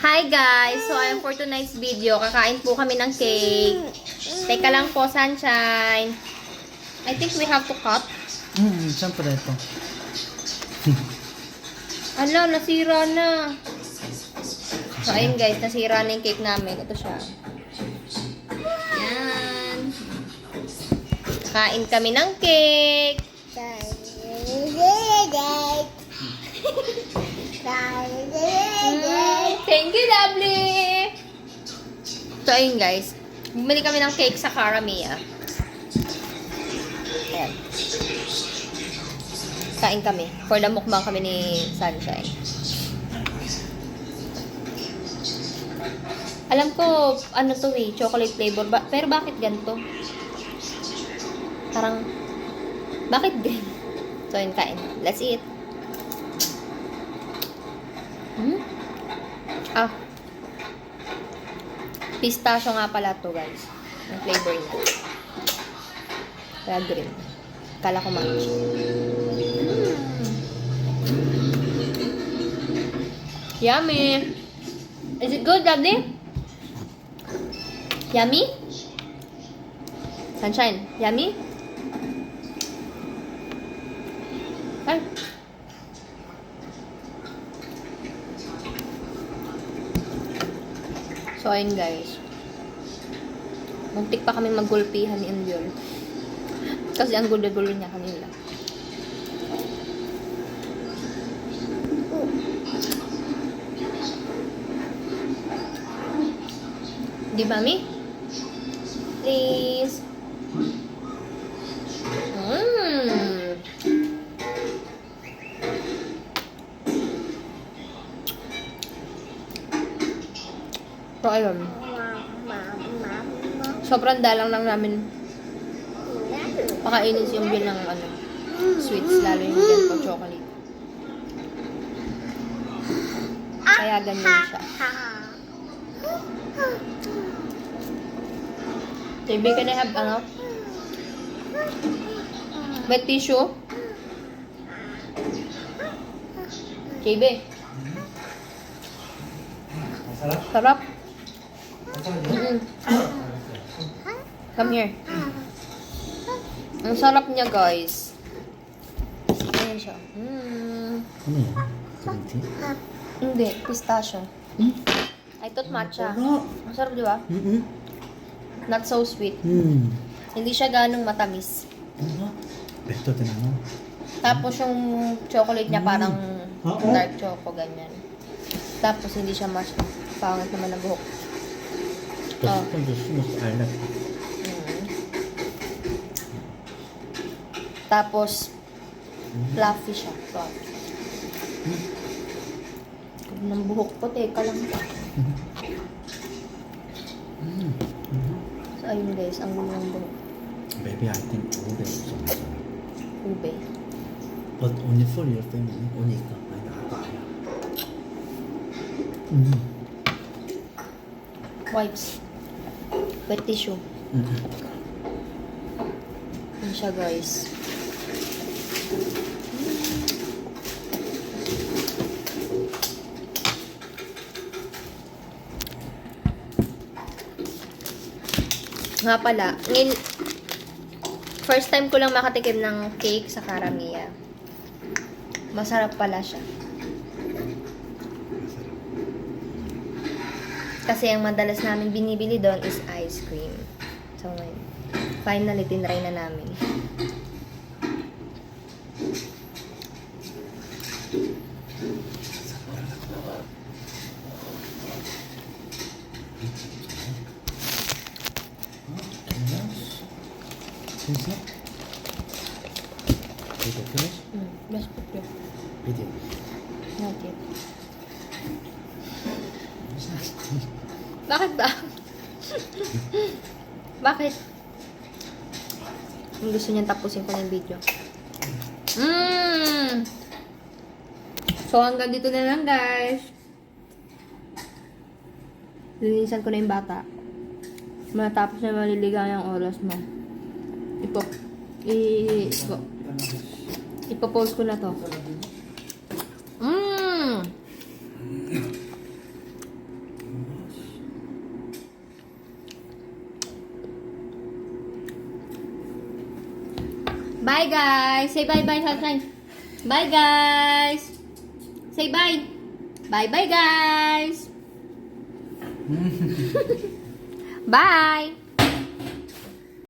Hi guys! So, ayun for tonight's video. Kakain po kami ng cake. Teka lang po, Sunshine. I think we have to cut. Siyempre ito. Ala, nasira na. So, ayun guys, nasira na yung cake namin. Ito siya. Yan. Kain kami ng cake. Thank you, lovely! So, ayun guys. Bumili kami ng cake sa Caramia. Ayan. Kain kami. For the mukbang kami ni Sunshine. Alam ko, ano to eh, chocolate flavor. Pero bakit ganito? Parang, bakit ganito? So, ayun, kain. Let's eat. Pistachio nga pala to guys. Yung flavor niya. Kaya green. Kala ko match. Yummy! Is it good, lovely? Yummy? Sunshine, yummy? Ay. So, ayun guys. Muntik pa kami maggulpihan ni Endiol. Kasi ang gulo-gulo niya kanila. Di ba, Mi? Please. So, ayun. Sobrang dalang lang namin pakainin si Umbil ng ano, sweets, lalo yung yan pag chocolate. Kaya ganyan siya. JB, can I have ano? Wet tissue? JB? Sarap? Come here. Ang sarap niya, guys. Ayan siya. Ano yan? Salty? Hindi, pistachio. I thought matcha. Ang sarap, di ba? Not so sweet. Hindi siya ganong matamis. Ito, tinanong. Tapos yung chocolate niya parang dark choco, ganyan. Tapos hindi siya mas pangit naman ng buhok. Tapos kung gusto mo sa alat. Tapos, fluffy siya. Fluffy. Ng buhok ko, teka lang. So, ayun guys, ang gulo ng buhok. Baby, I think ube is so masarap. Ube. But only for your family. Only ikaw ay nakakaya. Wipes. Wet tissue. Yan siya guys. Nga pala, first time ko lang makatikim ng cake sa Caramia. Masarap pala siya. Kasi ang madalas namin binibili doon is ice cream. So, finally, tinry na namin. Finish na? Dito, finish? Best picture. Video. Not yet. Bakit ba? Bakit? Kung gusto niyang tapusin ko na yung video. So, hanggang dito na lang, guys. Linisan ko na yung bata. Matapos na maliligayang oras mo. Ipopost ko na to. Bye, guys. Say bye-bye, Sunshine. Bye, guys. Say bye. Bye-bye, guys. Bye.